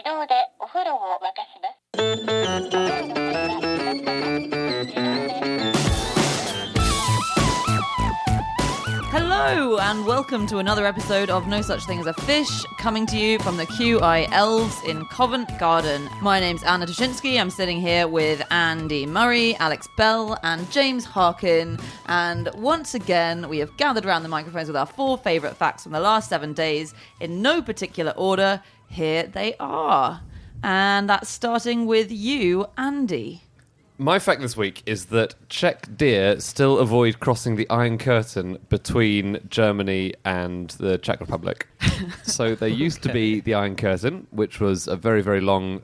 動でお風呂を沸かします。Hello and welcome to another episode of No Such Thing as a Fish, coming to you from the QI Elves in Covent Garden. My name's Anna Toshinsky. I'm sitting here with Andy Murray, Alex Bell and James Harkin, and once again we have gathered around the microphones with our 4 favourite facts from the last 7 days in no particular order. Here they are, and that's starting with you, Andy. My fact this week is that Czech deer still avoid crossing the Iron Curtain between Germany and the Czech Republic. So there used to be the Iron Curtain, which was a very, very long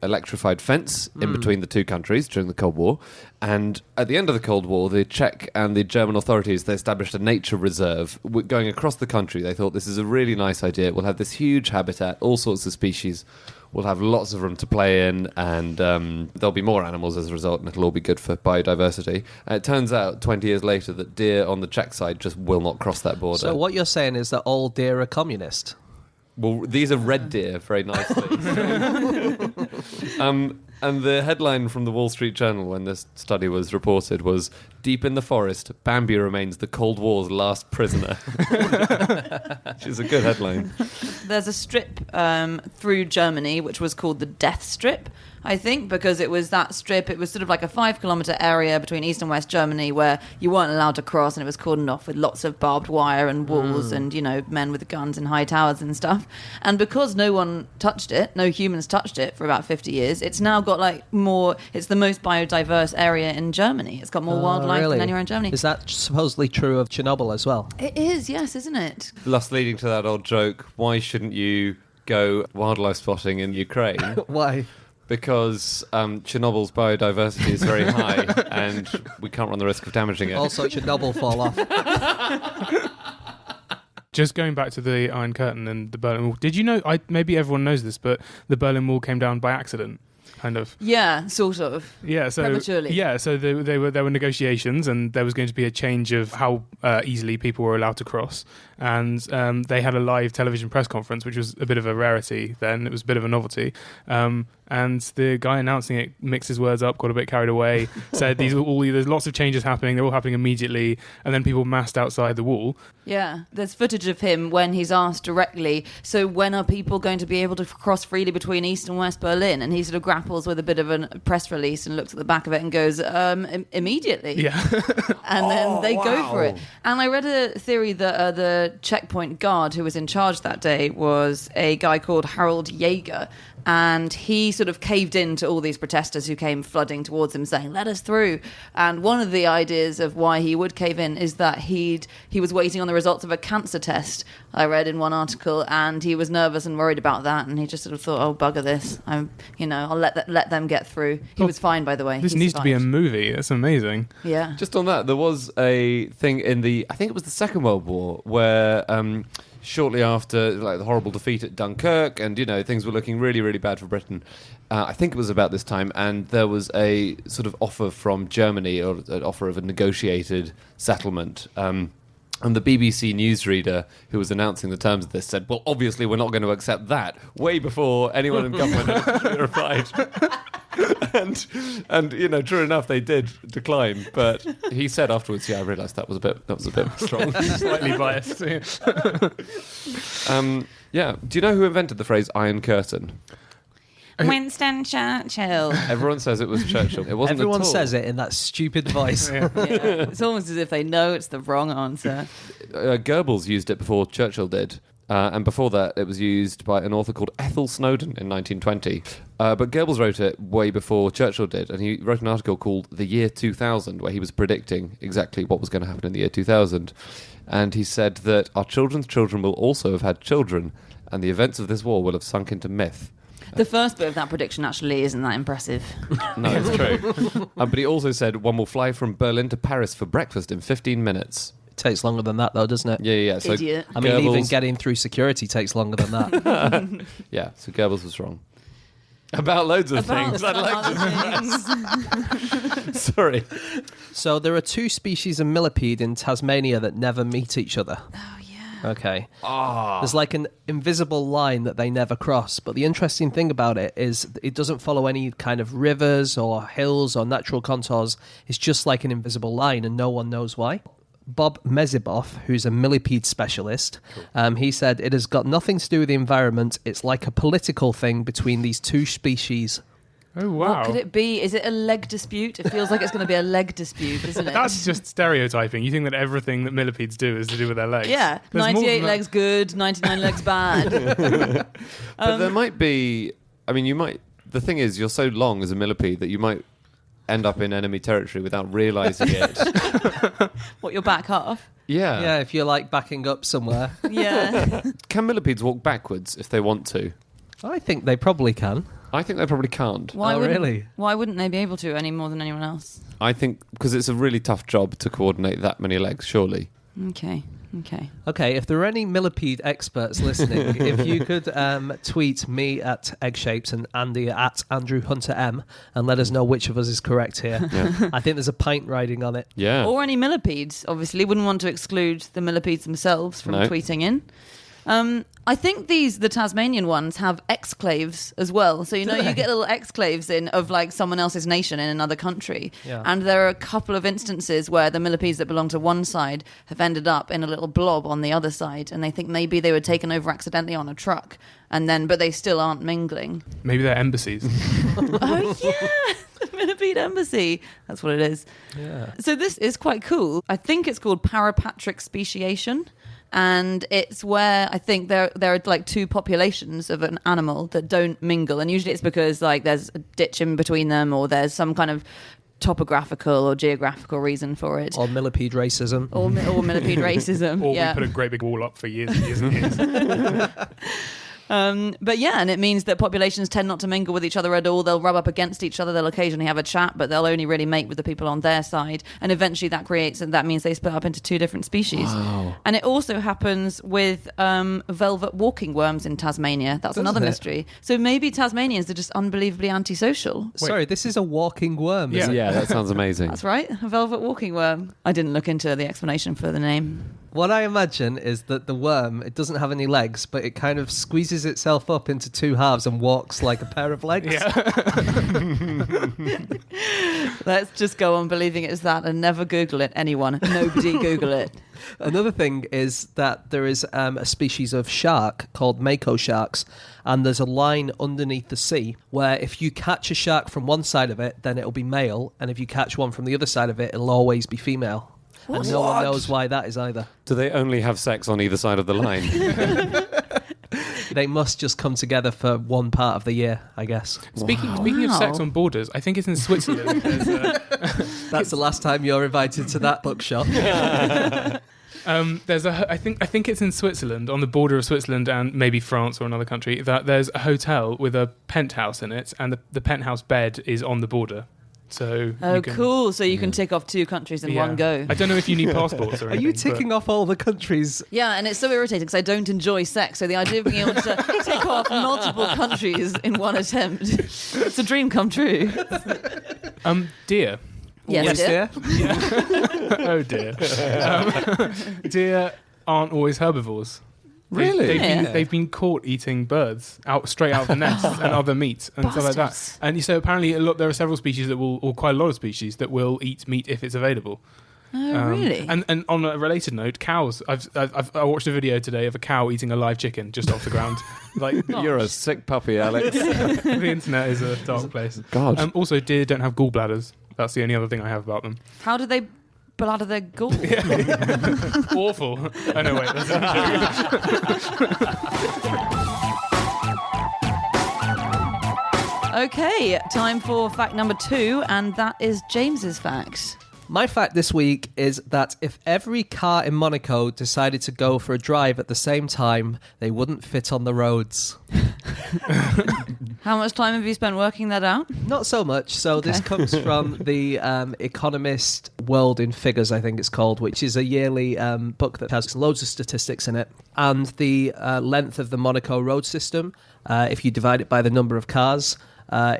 electrified fence in between the two countries during the Cold War. And at the end of the Cold War, the Czech and the German authorities, they established a nature reserve going across the country. They thought this is a really nice idea. We'll have this huge habitat, all sorts of species. We'll have lots of room to play in, and there'll be more animals as a result, and it'll all be good for biodiversity. And it turns out, 20 years later, that deer on the Czech side just will not cross that border. So what you're saying is that all deer are communist? Well, these are red deer, very nicely. And the headline from the Wall Street Journal when this study was reported was, "Deep in the forest, Bambi remains the Cold War's last prisoner." Which is a good headline. There's a strip through Germany which was called the Death Strip, I think, because it was that strip. It was sort of like a 5-kilometre area between East and West Germany where you weren't allowed to cross, and it was cordoned off with lots of barbed wire and walls and, you know, men with guns in high towers and stuff. And because no one touched it, no humans touched it for about 50 years, it's now got it's the most biodiverse area in Germany. It's got more wildlife than anywhere in Germany. Is that supposedly true of Chernobyl as well? It is, yes, isn't it? Thus leading to that old joke, why shouldn't you go wildlife spotting in Ukraine? Why? Because Chernobyl's biodiversity is very high and we can't run the risk of damaging it. Also, Chernobyl fall off. Just going back to the Iron Curtain and the Berlin Wall, did you know, maybe everyone knows this, but the Berlin Wall came down by accident, kind of. Yeah, sort of. Yeah, so prematurely. Yeah, so there were negotiations, and there was going to be a change of how easily people were allowed to cross. And they had a live television press conference, which was a bit of a rarity then. It was a bit of a novelty. And the guy announcing it mixed his words up, got a bit carried away, said there's lots of changes happening, they're all happening immediately, and then people massed outside the wall. Yeah, there's footage of him when he's asked directly, so when are people going to be able to cross freely between East and West Berlin? And he sort of grapples with a bit of a press release and looks at the back of it and goes, immediately. Yeah. And then they go for it. And I read a theory that the checkpoint guard who was in charge that day was a guy called Harold Jaeger, and he sort of caved in to all these protesters who came flooding towards him saying, "Let us through." And one of the ideas of why he would cave in is that he was waiting on the results of a cancer test, I read in one article, and he was nervous and worried about that, and he just sort of thought, "Oh, bugger this, I'll let them get through." He was fine, by the way. This needs to be a movie. It's amazing. Yeah. Just on that, there was a thing in I think it was the Second World War, where shortly after the horrible defeat at Dunkirk, and things were looking really, really bad for Britain. I think it was about this time, and there was a sort of offer from Germany, or an offer of a negotiated settlement. And the BBC newsreader who was announcing the terms of this said, "Well, obviously we're not going to accept that," way before anyone in government had replied. And true enough, they did decline. But he said afterwards, "Yeah, I realised that was a bit strong." Slightly biased. Yeah. Do you know who invented the phrase "Iron Curtain"? Winston Churchill. Everyone says it was Churchill. It wasn't. Everyone at all. says it in that stupid voice. Yeah. It's almost as if they know it's the wrong answer. Goebbels used it before Churchill did. And before that, it was used by an author called Ethel Snowden in 1920. But Goebbels wrote it way before Churchill did, and he wrote an article called The Year 2000, where he was predicting exactly what was going to happen in the year 2000. And he said that our children's children will also have had children, and the events of this war will have sunk into myth. The first bit of that prediction actually isn't that impressive. No, it's true. But he also said one will fly from Berlin to Paris for breakfast in 15 minutes. It takes longer than that, though, doesn't it? Yeah. So Idiot. I mean, even getting through security takes longer than that. Yeah, so Goebbels was wrong. About loads of things. I'd like to... Sorry. So there are 2 species of millipede in Tasmania that never meet each other. Oh, yeah. Okay. There's like an invisible line that they never cross. But the interesting thing about it is it doesn't follow any kind of rivers or hills or natural contours. It's just like an invisible line, and no one knows why. Bob Mezeboff, who's a millipede specialist, he said it has got nothing to do with the environment. It's like a political thing between these two species. Oh, wow. What could it be? Is it a leg dispute? It feels like it's going to be a leg dispute, isn't it? That's just stereotyping. You think that everything that millipedes do is to do with their legs. Yeah, There's more 98 than legs good, 99 legs bad. But there might be. I mean, you might. The thing is, you're so long as a millipede that you might end up in enemy territory without realising it. What, your back half? Yeah. Yeah, if you're like backing up somewhere. Yeah. Can millipedes walk backwards if they want to? I think they probably can. I think they probably can't. Why Oh, wouldn't- really? Why wouldn't they be able to any more than anyone else? I think because it's a really tough job to coordinate that many legs, surely. Okay. Okay, if there are any millipede experts listening, if you could tweet me at Eggshapes and Andy at Andrew Hunter M and let us know which of us is correct here. Yeah. I think there's a pint riding on it. Yeah. Or any millipedes, obviously. Wouldn't want to exclude the millipedes themselves from No. tweeting in. I think the Tasmanian ones have exclaves as well. So, you know, you get little exclaves in of like someone else's nation in another country. Yeah. And there are a couple of instances where the millipedes that belong to one side have ended up in a little blob on the other side. And they think maybe they were taken over accidentally on a truck. But they still aren't mingling. Maybe they're embassies. Oh, yeah. The Millipede Embassy. That's what it is. Yeah. So this is quite cool. I think it's called parapatric speciation. And it's where I think there are like two populations of an animal that don't mingle. And usually it's because like there's a ditch in between them or there's some kind of topographical or geographical reason for it. Or millipede racism. Or millipede racism. Or yeah. we put a great big wall up for years and years and years. But yeah, and it means that populations tend not to mingle with each other at all. They'll rub up against each other. They'll occasionally have a chat, but they'll only really mate with the people on their side. And eventually that means they split up into two different species. Wow. And it also happens with velvet walking worms in Tasmania. That's Doesn't another it? mystery. So maybe Tasmanians are just unbelievably antisocial. Sorry, this is a walking worm, is Yeah. it? Yeah, that sounds amazing. That's right, a velvet walking worm. I didn't look into the explanation for the name. What I imagine is that the worm, it doesn't have any legs, but it kind of squeezes itself up into two halves and walks like a pair of legs. Yeah. Let's just go on believing it's that and never Google it, anyone. Nobody Google it. Another thing is that there is a species of shark called mako sharks, and there's a line underneath the sea where if you catch a shark from one side of it, then it'll be male, and if you catch one from the other side of it, it'll always be female. And no one knows why that is either. Do they only have sex on either side of the line? They must just come together for one part of the year, I guess. Speaking of Wow. sex on borders, I think it's in Switzerland. That's the last time you're invited to that bookshop. I think it's in Switzerland, on the border of Switzerland and maybe France or another country, that there's a hotel with a penthouse in it, and the penthouse bed is on the border. So Oh, you can, cool. So you can tick off two countries in yeah. one go. I don't know if you need passports or Are anything. you ticking off all the countries? Yeah, and it's so irritating because I don't enjoy sex. So the idea of being able to tick off multiple countries in one attempt, it's a dream come true. Deer. Yes, dear. Oh dear. Deer aren't always herbivores. Really? They've been caught eating birds straight out of the nest and other meat and stuff like that. Bastards. And so apparently there are several species that will, or quite a lot of species that will eat meat if it's available. Oh, really? And on a related note, cows. I watched a video today of a cow eating a live chicken just off the ground. Like You're a sick puppy, Alex. the internet is a dark place. God. Also, deer don't have gallbladders. That's the only other thing I have about them. How do they bladder their gall? Awful. Oh no, wait. That's Okay, time for fact number 2, and that is James's fact. My fact this week is that if every car in Monaco decided to go for a drive at the same time, they wouldn't fit on the roads. How much time have you spent working that out? Not so much. So this comes from the Economist World in Figures, I think it's called, which is a yearly book that has loads of statistics in it. And the length of the Monaco road system, if you divide it by the number of cars,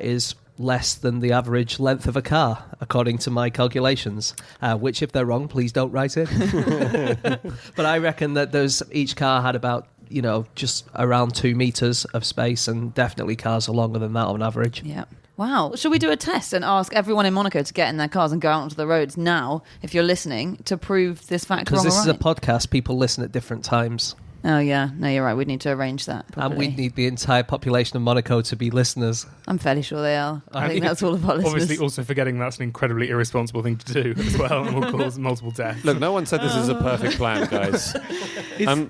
is less than the average length of a car, according to my calculations. Which, if they're wrong, please don't write it. But I reckon that each car had about, just around 2 meters of space, and definitely cars are longer than that on average. Yeah. Wow. Should we do a test and ask everyone in Monaco to get in their cars and go out onto the roads now, if you're listening, to prove this fact wrong or right? Because this is a podcast, people listen at different times. Oh, yeah. No, you're right. We'd need to arrange that properly. And we'd need the entire population of Monaco to be listeners. I'm fairly sure they are. I think that's all of our listeners. Obviously, also forgetting that's an incredibly irresponsible thing to do as well, and will cause multiple deaths. Look, no one said this is a perfect plan, guys.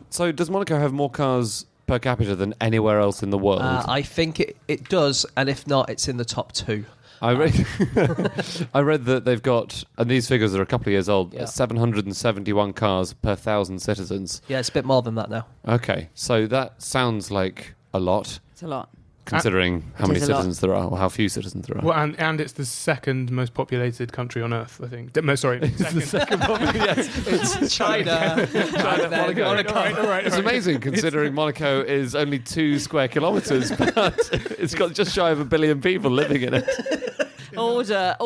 So does Monaco have more cars per capita than anywhere else in the world? I think it does, and if not, it's in the top 2. I read that they've got, and these figures are a couple of years old, 771 cars per 1,000 citizens. Yeah, it's a bit more than that now. Okay, so that sounds like a lot. It's a lot. Considering how many citizens there are, or how few citizens there are. Well, and it's the second most populated country on Earth, I think. Sorry, It's the second populated. It's China. Monaco. All right. It's amazing considering Monaco is only 2 square kilometres, but it's got just shy of 1 billion people living in it. Order.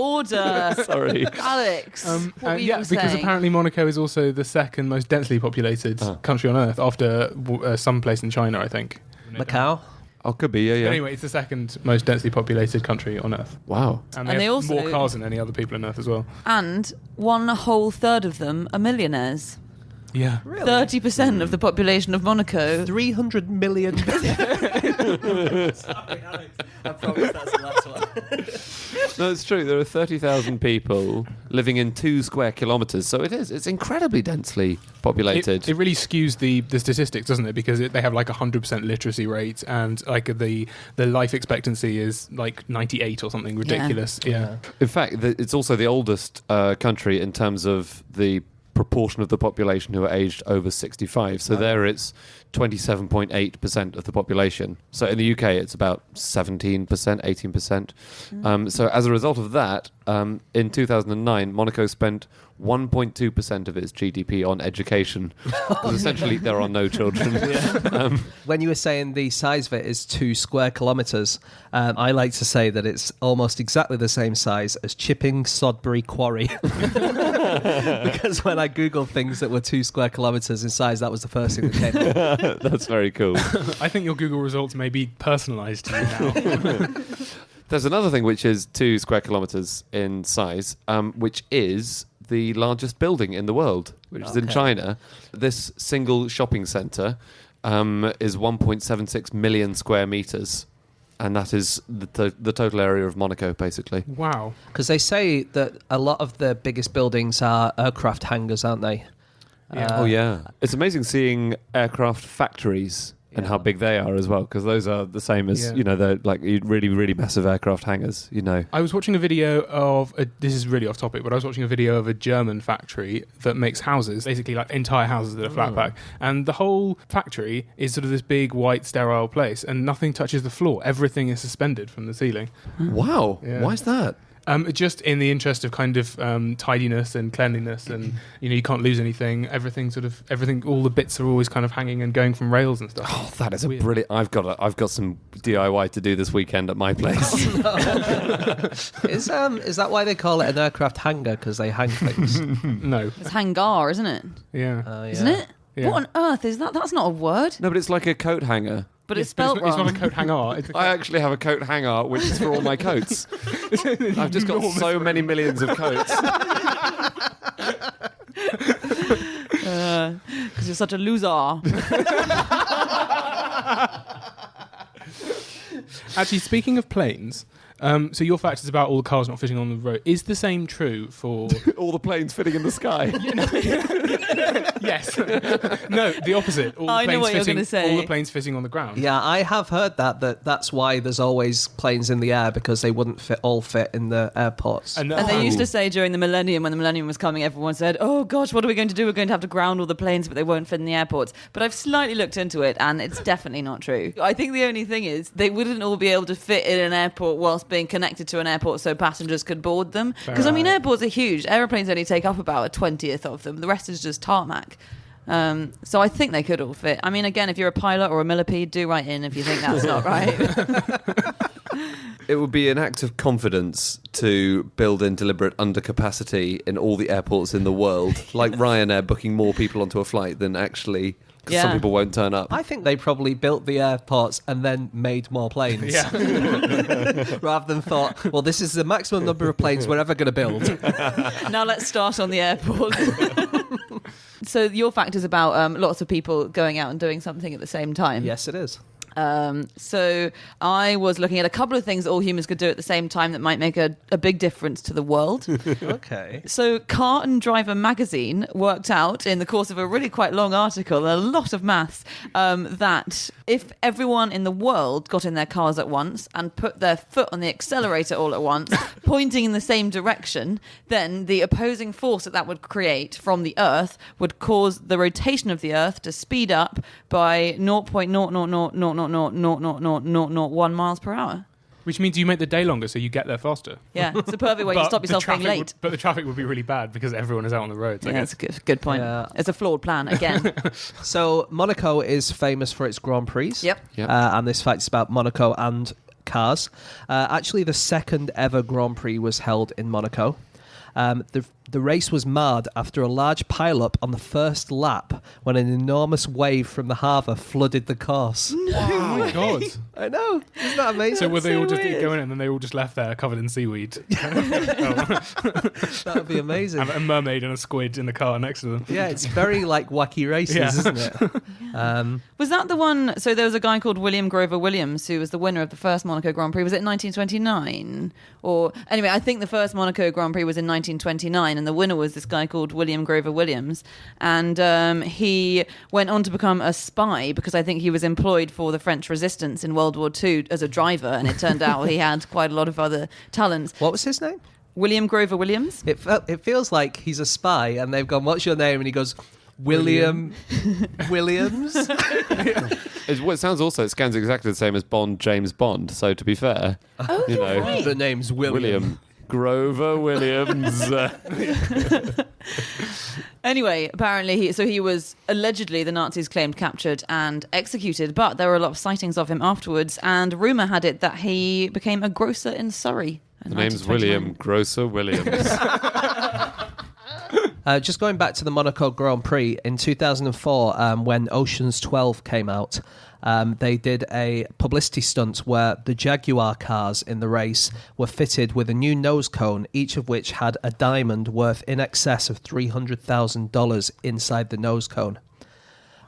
Sorry. Alex, what were you because saying? apparently Monaco is also the second most densely populated country on Earth, after some place in China, I think. Macau? Oh, could be, yeah. But anyway, it's the second most densely populated country on Earth. Wow. And they have also- more cars than any other people on Earth as well. And 1/3 of them are millionaires. Yeah. 30% of the population of Monaco. 300 million. Sorry, Alex. I promise that's the last one. No, it's true. There are 30,000 people living in 2 square kilometres, so it's incredibly densely populated. It really skews the statistics, doesn't it? Because they have like 100% literacy rate, and like the life expectancy is like 98 or something ridiculous. Yeah. In fact, it's also the oldest country in terms of the proportion of the population who are aged over 65. So there it's 27.8% of the population. So in the UK, it's about 17%, 18%. So as a result of that, in 2009, Monaco spent 1.2% of its GDP on education. Because essentially, there are no children. When you were saying the size of it is 2 square kilometres, I like to say that it's almost exactly the same size as Chipping Sodbury Quarry. Because when I Googled things that were 2 square kilometres in size, that was the first thing that came up. That's very cool. I think your Google results may be personalised to you now. There's another thing which is 2 square kilometres in size, which is the largest building in the world, which is in China. This single shopping centre is 1.76 million square metres, and that is the total area of Monaco, basically. Wow. Because they say that a lot of the biggest buildings are aircraft hangars, aren't they? Yeah. It's amazing seeing aircraft factories and how big they are as well, because those are the same as, they're like really, really massive aircraft hangars, I was watching a video of, this is really off topic, but I was watching a video of a German factory that makes houses, basically like entire houses that are flat pack. And the whole factory is sort of this big, white, sterile place, and nothing touches the floor. Everything is suspended from the ceiling. Wow. Yeah. Why is that? Just in the interest of kind of tidiness and cleanliness, and you can't lose anything. Everything, all the bits are always kind of hanging and going from rails and stuff. Oh, that is a brilliant. I've got some DIY to do this weekend at my place. Is that why they call it an aircraft hangar? Because they hang things? No. It's hangar, isn't it? Yeah. Isn't it? Yeah. What on earth is that? That's not a word. No, but it's like a coat hanger. But it's spelled It's wrong. not a coat hanger. I actually have a coat hanger, which is for all my coats. I've just got so many millions of coats. Because you're such a loser. Actually, speaking of planes, so your fact is about all the cars not fitting on the road. Is the same true for All the planes fitting in the sky. Yes. No, the opposite. I know what you're gonna say. All the planes fitting on the ground. Yeah, I have heard that's why there's always planes in the air, because they wouldn't fit in the airports. And And they used to say during the millennium, when the millennium was coming, everyone said, oh gosh, what are we going to do? We're going to have to ground all the planes, but they won't fit in the airports. But I've slightly looked into it, and it's definitely not true. I think the only thing is they wouldn't all be able to fit in an airport whilst being connected to an airport so passengers could board them. Because, airports are huge. Aeroplanes only take up about a 20th of them. The rest is just tarmac. So I think they could all fit. I mean, again, if you're a pilot or a Millipede, do write in if you think that's not right. It would be an act of confidence to build in deliberate undercapacity in all the airports in the world, like Ryanair booking more people onto a flight than actually, because some people won't turn up. I think they probably built the airports and then made more planes. Yeah. Rather than thought, well, this is the maximum number of planes we're ever going to build. Now let's start on the airport. So your fact is about lots of people going out and doing something at the same time. Yes, it is. So I was looking at a couple of things that all humans could do at the same time that might make a big difference to the world. Okay. So Car and Driver magazine worked out in the course of a really quite long article, a lot of maths, that if everyone in the world got in their cars at once and put their foot on the accelerator all at once, pointing in the same direction, then the opposing force that would create from the Earth would cause the rotation of the Earth to speed up by 0.000000001 miles per hour. Which means you make the day longer, so you get there faster. Yeah, it's a perfect way to stop yourself being late. But the traffic would be really bad because everyone is out on the roads. Yeah, that's a good point. Yeah. It's a flawed plan, again. So Monaco is famous for its Grand Prix. Yep. And this fact is about Monaco and cars. Actually, the second ever Grand Prix was held in Monaco. The race was marred after a large pile-up on the first lap when an enormous wave from the harbour flooded the course. Oh my god! I know, isn't that amazing? So were they so all just weird. going in and then they all just left there covered in seaweed? That would be amazing. And a mermaid and a squid in the car next to them. Yeah, it's very like wacky races, Yeah. isn't it? Was that the one? So there was a guy called William Grover Williams who was the winner of the first Monaco Grand Prix. Was it 1929? Or anyway, I think the first Monaco Grand Prix was in 1929, and the winner was this guy called William Grover Williams, and he went on to become a spy because I think he was employed for the French Resistance in World War II as a driver, and it turned out he had quite a lot of other talents. What was his name? William Grover Williams. It feels like he's a spy, and they've gone, "What's your name?" And he goes, "William Williams." It sounds exactly the same as James Bond. So to be fair, You're right. The name's William. Grover Williams. Anyway, apparently he was allegedly, the Nazis claimed, captured and executed, but there were a lot of sightings of him afterwards, and rumour had it that he became a grocer in Surrey. The name's William Grocer Williams. Just going back to the Monaco Grand Prix, in 2004, when Ocean's 12 came out, they did a publicity stunt where the Jaguar cars in the race were fitted with a new nose cone, each of which had a diamond worth in excess of $300,000 inside the nose cone.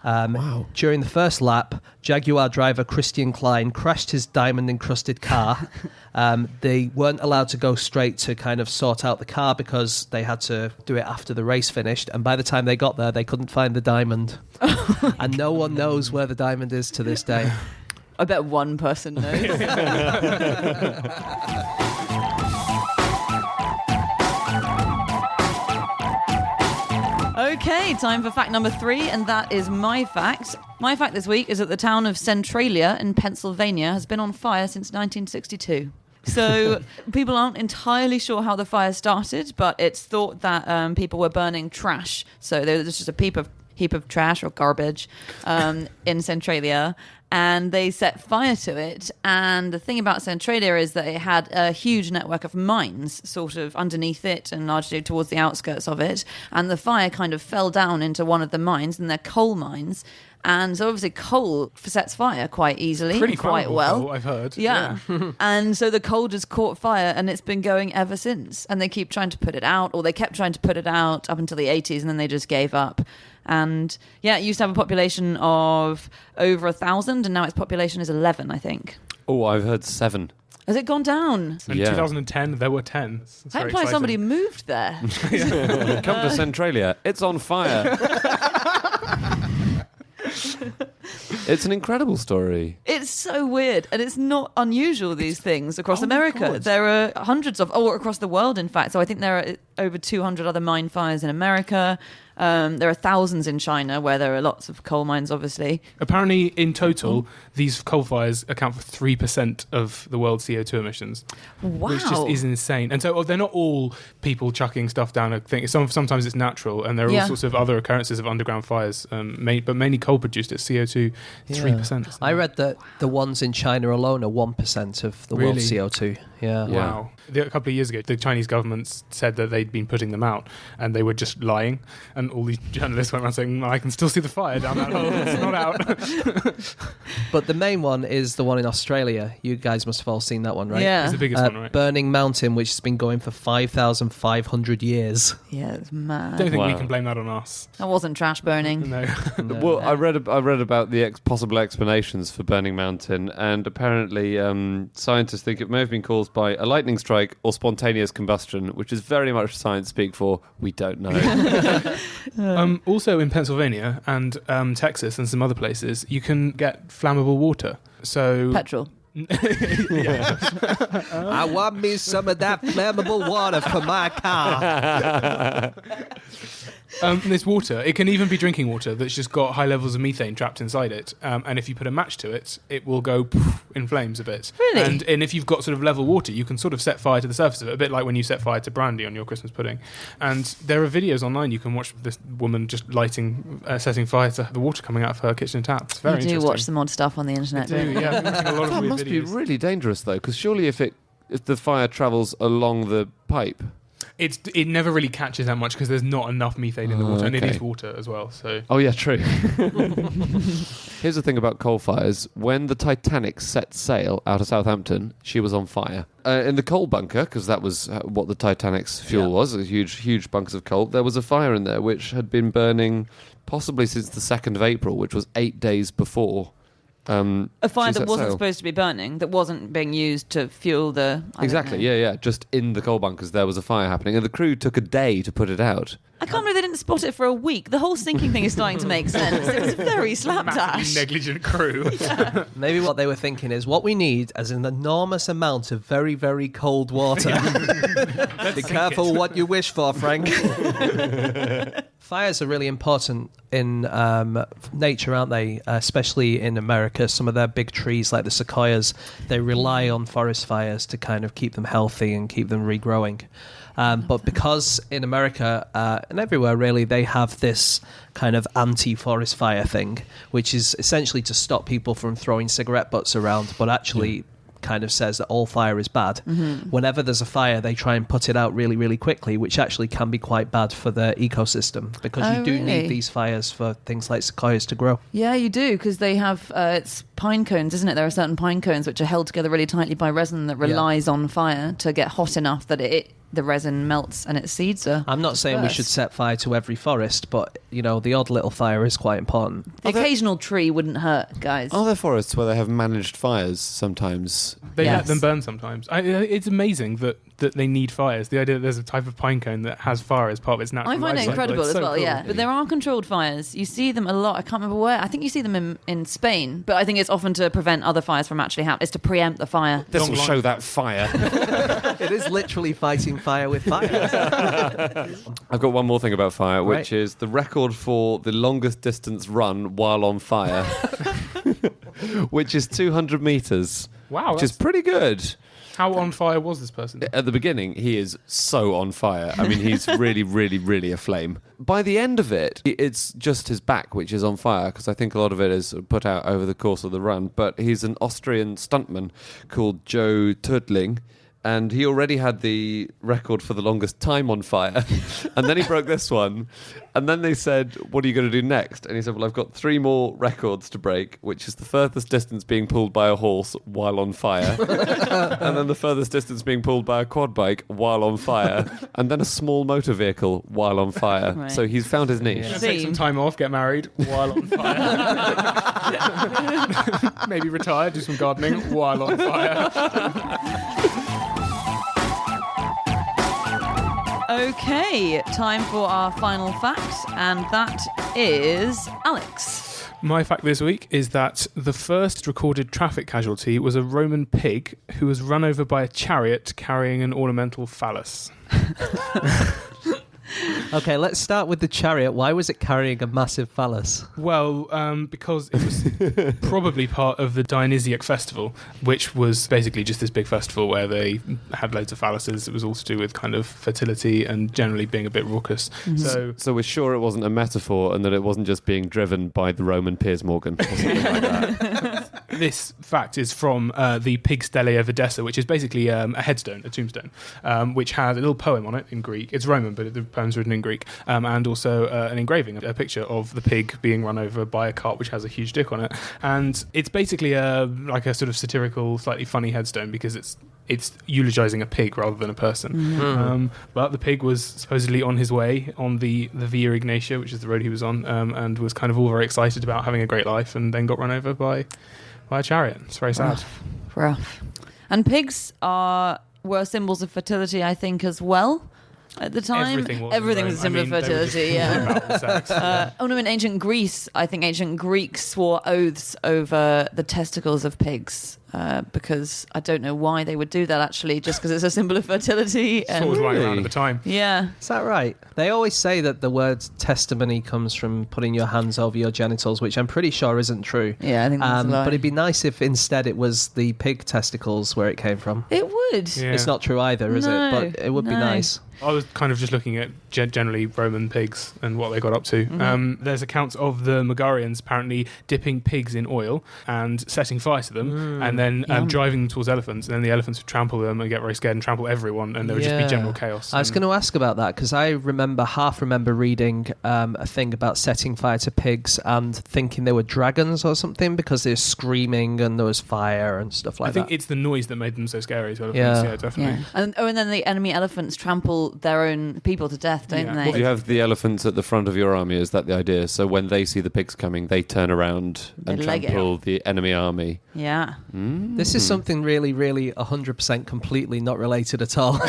Wow. During the first lap, Jaguar driver Christian Klein crashed his diamond-encrusted car. They weren't allowed to go straight to kind of sort out the car because they had to do it after the race finished. And by the time they got there, they couldn't find the diamond. And no one knows where the diamond is to this day. I bet one person knows. Okay, time for fact number 3, and that is my fact. My fact this week is that the town of Centralia in Pennsylvania has been on fire since 1962. So people aren't entirely sure how the fire started, but it's thought that people were burning trash. So there was just a heap of trash or garbage in Centralia, and they set fire to it. And the thing about Centralia is that it had a huge network of mines sort of underneath it and largely towards the outskirts of it. And the fire kind of fell down into one of the mines, and they're coal mines. And so obviously coal sets fire quite easily, Pretty quite flammable well. coal, I've heard. Yeah. And so the coal just caught fire, and it's been going ever since. And they keep trying to put it out, or they kept trying to put it out up until the 80s, and then they just gave up. And yeah, it used to have a population of over 1,000, and now its population is 11, I think. Oh, I've heard 7. Has it gone down? In 2010, there were 10. That's That very implies exciting. somebody moved there. Come to Centralia. It's on fire. It's an incredible story. It's so weird, and it's not unusual, these things, across Oh my America. God. There are hundreds of, or across the world, in fact. So I think there are over 200 other mine fires in America. There are thousands in China where there are lots of coal mines, obviously. Apparently, in total, these coal fires account for 3% of the world's CO2 emissions. Wow. Which just is insane. And so they're not all people chucking stuff down a thing. Sometimes it's natural, and there are all sorts of other occurrences of underground fires, but mainly coal-produced. It's CO2 3%. I read that the ones in China alone are 1% of the world's CO2. Yeah. Wow. A couple of years ago, the Chinese government said that they'd been putting them out, and they were just lying. And all these journalists went around saying, I can still see the fire down that hole. It's not out. But the main one is the one in Australia. You guys must have all seen that one, right? Yeah. It's the biggest one, right? Burning Mountain, which has been going for 5,500 years. Yeah, it's mad. I don't think we can blame that on us. That wasn't trash burning. No. Well, I read about the possible explanations for Burning Mountain, and apparently scientists think it may have been caused by a lightning strike or spontaneous combustion, which is very much science speak for we don't know. Also in Pennsylvania and Texas and some other places, you can get flammable water. So Petrol. I want me some of that flammable water for my car. This water, it can even be drinking water that's just got high levels of methane trapped inside it. And if you put a match to it, it will go in flames a bit. Really? And if you've got sort of level water, you can sort of set fire to the surface of it, a bit like when you set fire to brandy on your Christmas pudding. And there are videos online you can watch this woman just setting fire to the water coming out of her kitchen tap. It's very interesting. You do watch some odd stuff on the internet. I do, yeah. I've been watching a lot of That weird must be videos. really dangerous, though, because surely if the fire travels along the pipe... It never really catches that much because there's not enough methane in the water, and it okay. is water as well. So. Oh, yeah, true. Here's the thing about coal fires. When the Titanic set sail out of Southampton, she was on fire. In the coal bunker, because that was what the Titanic's fuel was, huge bunkers of coal, there was a fire in there which had been burning possibly since the 2nd of April, which was 8 days before. A fire she that set wasn't sail. supposed to be burning, that wasn't being used to fuel the... I don't Exactly, know. yeah. Just in the coal bunkers, there was a fire happening, and the crew took a day to put it out. I can't believe they didn't spot it for a week. The whole sinking thing is starting to make sense. It was very slapdash. Massively negligent crew. Maybe what they were thinking is what we need is an enormous amount of very, very cold water. Be careful what you wish for, Frank. Fires are really important in nature, aren't they? Especially in America. Some of their big trees, like the sequoias, they rely on forest fires to kind of keep them healthy and keep them regrowing. But because in America and everywhere really, they have this kind of anti-forest fire thing, which is essentially to stop people from throwing cigarette butts around, but actually kind of says that all fire is bad. Mm-hmm. Whenever there's a fire, they try and put it out really, really quickly, which actually can be quite bad for the ecosystem because you do need these fires for things like sequoias to grow. Yeah, you do, because they have, it's pine cones, isn't it? There are certain pine cones which are held together really tightly by resin that relies on fire to get hot enough that the resin melts and its seeds are I'm not saying we should set fire to every forest, but, you know, the odd little fire is quite important. The occasional tree wouldn't hurt, guys. Are there forests where they have managed fires sometimes? They Yes. let them burn sometimes. It's amazing that they need fires. The idea that there's a type of pine cone that has fire as part of its natural I find life it cycle. incredible It's as so well, cool. yeah. But there are controlled fires. You see them a lot. I can't remember where. I think you see them in Spain. But I think it's often to prevent other fires from actually happening. It's to preempt the fire. This Long will line. show that fire. It is literally fighting fire with fire. I've got one more thing about fire, which Right. is the record for the longest distance run while on fire, which is 200 meters, Wow, which is pretty good. how on fire was this person? At the beginning, he is so on fire. I mean, he's really, really, really aflame. By the end of it, it's just his back which is on fire, because I think a lot of it is put out over the course of the run. But he's an Austrian stuntman called Joe Tödling, and he already had the record for the longest time on fire. And then he broke this one. And then they said, what are you going to do next? And he said, well, I've got 3 more records to break, which is the furthest distance being pulled by a horse while on fire. And then the furthest distance being pulled by a quad bike while on fire. And then a small motor vehicle while on fire. Right. So he's found his niche. Take some Scene. time off, get married while on fire. Maybe retire, do some gardening while on fire. Okay, time for our final fact, and that is Alex. My fact this week is that the first recorded traffic casualty was a Roman pig who was run over by a chariot carrying an ornamental phallus. Okay, let's start with the chariot. Why was it carrying a massive phallus? Well, because it was probably part of the Dionysiac festival, which was basically just this big festival where they had loads of phalluses. It was all to do with kind of fertility and generally being a bit raucous. So we're sure it wasn't a metaphor and that it wasn't just being driven by the Roman Piers Morgan or something like that. This fact is from the Pig Stele of Edessa, which is basically a headstone, a tombstone, which has a little poem on it in Greek. It's Roman, but the poem's written in Greek, and also an engraving, a picture of the pig being run over by a cart which has a huge dick on it. And it's basically like a sort of satirical, slightly funny headstone because it's eulogizing a pig rather than a person. But the pig was supposedly on his way on the Via Ignatia, which is the road he was on, and was kind of all very excited about having a great life, and then got run over by a chariot. It's very sad. Rough. And pigs were symbols of fertility, I think, as well. At the time, everything was a symbol of fertility. In ancient Greece, I think ancient Greeks swore oaths over the testicles of pigs because I don't know why they would do that. Actually, just because it's a symbol of fertility. It's always lying around at the time. Yeah, is that right? They always say that the word testimony comes from putting your hands over your genitals, which I'm pretty sure isn't true. Yeah, I think that's a lie. But it'd be nice if instead it was the pig testicles where it came from. It would. Yeah. It's not true either, is it? But it would be nice. I was kind of just looking at generally Roman pigs and what they got up to. There's accounts of the Megarians apparently dipping pigs in oil and setting fire to them and then driving them towards elephants, and then the elephants would trample them and get very scared and trample everyone, and there would just be general chaos. I was going to ask about that because I half remember reading a thing about setting fire to pigs and thinking they were dragons or something because they're screaming and there was fire and stuff like that. I think it's the noise that made them so scary to elephants. Yeah, definitely. Yeah. And then the enemy elephants trample their own people to death, don't they? Well, you have the elephants at the front of your army, is that the idea? So when they see the pigs coming, they turn around and trample the enemy army. Yeah. This is something really, really 100% completely not related at all.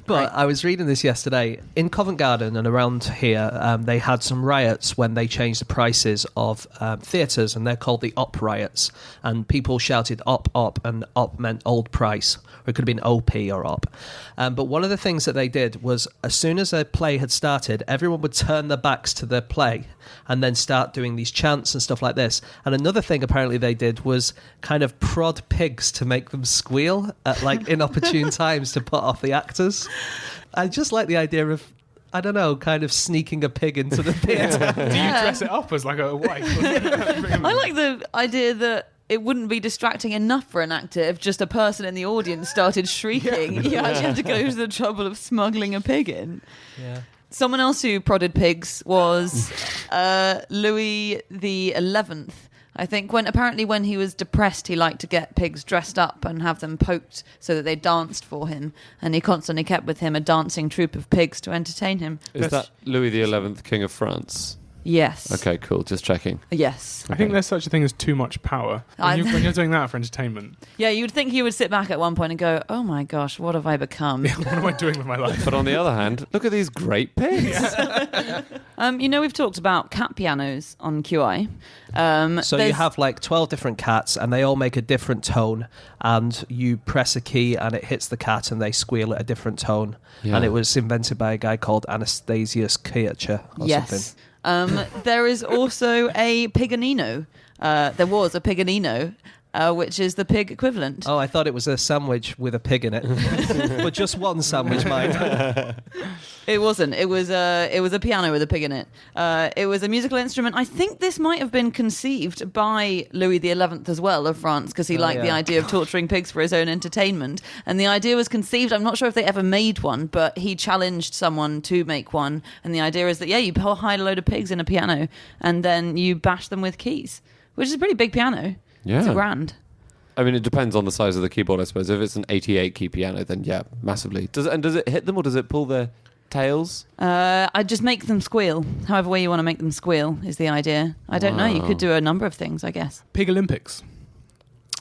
But I was reading this yesterday. In Covent Garden and around here, they had some riots when they changed the prices of theatres, and they're called the Op riots. And people shouted op, and op meant old price, or it could have been OP or op. But one of the things that they did was as soon as a play had started, everyone would turn their backs to the play and then start doing these chants and stuff like this. And another thing apparently they did was kind of prod pigs to make them squeal at like inopportune times to put off the actors. I just like the idea of, I don't know, kind of sneaking a pig into the theatre. Do you dress it up as like a wife? I like the idea that it wouldn't be distracting enough for an actor if just a person in the audience started shrieking. You actually have to go to the trouble of smuggling a pig in. Yeah. Someone else who prodded pigs was Louis the 11th. I think when he was depressed, he liked to get pigs dressed up and have them poked so that they danced for him. And he constantly kept with him a dancing troupe of pigs to entertain him. Is that Louis the 11th, King of France? Yes. Okay, cool. Just checking. Yes. I think there's such a thing as too much power. When you're doing that for entertainment. Yeah, you'd think he would sit back at one point and go, oh my gosh, what have I become? What am I doing with my life? But on the other hand, look at these great pigs. We've talked about cat pianos on QI. So you have like 12 different cats and they all make a different tone, and you press a key and it hits the cat and they squeal at a different tone. Yeah. And it was invented by a guy called Anastasius Kircher or something. There is also a piganino. There was a piganino, which is the pig equivalent. Oh, I thought it was a sandwich with a pig in it, but just one sandwich, mind. It wasn't. It was a piano with a pig in it. It was a musical instrument. I think this might have been conceived by Louis XI as well of France, because he liked the idea of torturing pigs for his own entertainment. And the idea was conceived. I'm not sure if they ever made one, but he challenged someone to make one. And the idea is that you hide a load of pigs in a piano and then you bash them with keys, which is a pretty big piano. Yeah. It's a grand. I mean, it depends on the size of the keyboard, I suppose. If it's an 88-key piano, then yeah, massively. Does it hit them, or does it pull their tails? I just make them squeal. However way you want to make them squeal is the idea. I don't know. You could do a number of things, I guess. Pig Olympics.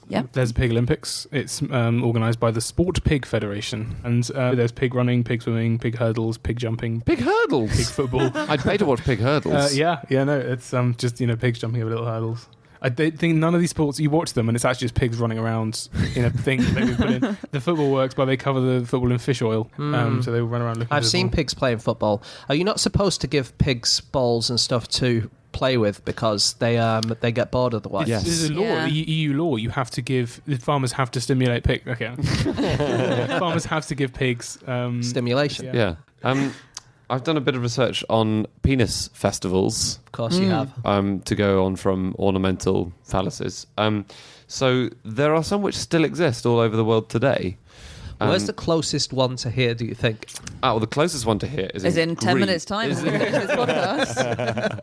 Yeah. There's a Pig Olympics. It's organised by the Sport Pig Federation. And there's pig running, pig swimming, pig hurdles, pig jumping. Pig hurdles? Pig football. I'd pay to watch pig hurdles. It's just, pigs jumping over little hurdles. I think none of these sports, you watch them and it's actually just pigs running around in a thing that they've put in. The football works by they cover the football in fish oil, so they will run around looking. I've seen pigs playing football. Are you not supposed to give pigs balls and stuff to play with because they get bored otherwise? Yes. This is a law, Yeah. EU law. You have to give farmers have to stimulate pig. Okay, farmers have to give pigs Stimulation. Yeah. Yeah. I've done a bit of research on penis festivals Of course you have. to go on from ornamental phalluses. So there are some which still exist all over the world today. Where's the closest one to here, do you think? Well, the closest one to here is in 10 Greece. minutes' time. When we finish this podcast.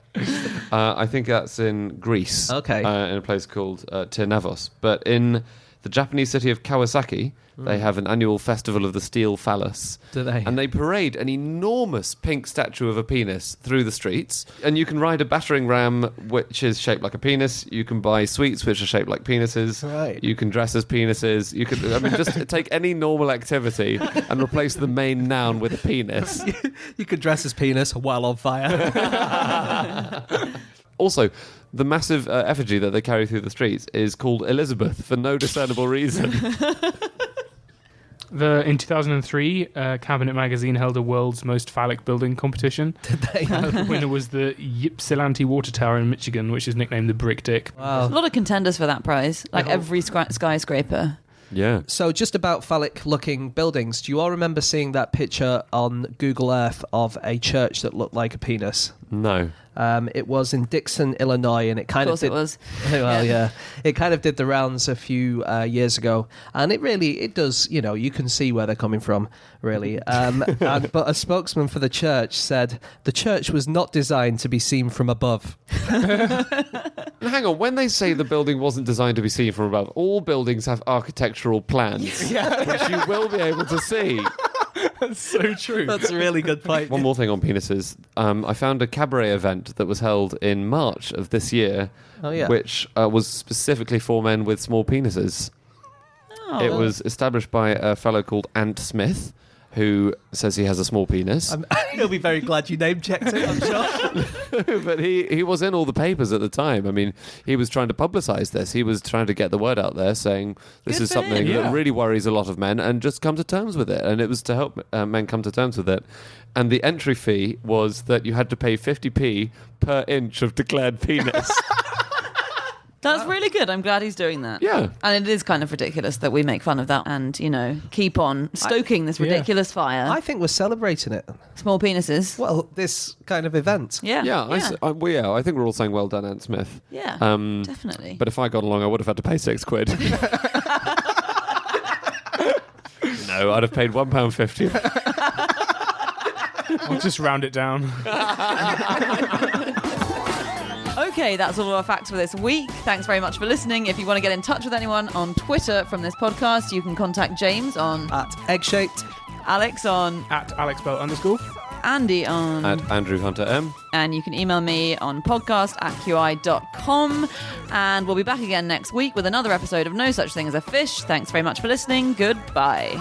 I think that's in Greece. Okay. In a place called Ternavos. But in the Japanese city of Kawasaki, they have an annual festival of the steel phallus. Do they? And they parade an enormous pink statue of a penis through the streets. And you can ride a battering ram, which is shaped like a penis. You can buy sweets, which are shaped like penises. Right. You can dress as penises. You can, just take any normal activity and replace the main noun with a penis. You could dress as penis while on fire. Also, the massive effigy that they carry through the streets is called Elizabeth for no discernible reason. In 2003, Cabinet Magazine held a world's most phallic building competition. Did they? The winner was the Ypsilanti Water Tower in Michigan, which is nicknamed the Brick Dick. A Wow. lot of contenders for that prize. Like every skyscraper. Yeah. So just about phallic-looking buildings, do you all remember seeing that picture on Google Earth of a church that looked like a penis? No. It was in Dixon, Illinois, and it kind Of course did, it was. Well, yeah, it kind of did the rounds a few years ago, and it does. You know, you can see where they're coming from, really. But a spokesman for the church said the church was not designed to be seen from above. Hang on, when they say the building wasn't designed to be seen from above, all buildings have architectural plans, which you will be able to see. That's so true. That's a really good point. One more thing on penises. I found a cabaret event that was held in March of this year, Oh, yeah. which was specifically for men with small penises. Oh. It was established by a fellow called Ant Smith, who says he has a small penis. He'll be very glad you name-checked it, I'm sure. But he was in all the papers at the time. I mean, he was trying to publicise this. He was trying to get the word out there, saying this Good is for something him. that really worries a lot of men, and just come to terms with it. And it was to help men come to terms with it. And the entry fee was that you had to pay 50p per inch of declared penis. That's really good. I'm glad he's doing that. Yeah. And it is kind of ridiculous that we make fun of that and, keep on stoking this ridiculous fire. I think we're celebrating it. Small penises. Well, this kind of event. Yeah. I think we're all saying well done, Ant Smith. Yeah, Um, definitely. But if I got along, I would have had to pay £6. No, I'd have paid £1.50. I'll just round it down. Okay, that's all of our facts for this week. Thanks very much for listening. If you want to get in touch with anyone on Twitter from this podcast, you can contact James on At egg-shaped. Alex on At AlexBell_. Andy on At Andrew Hunter M. and you can email me on podcast@qi.com. And we'll be back again next week with another episode of No Such Thing as a Fish. Thanks very much for listening. Goodbye.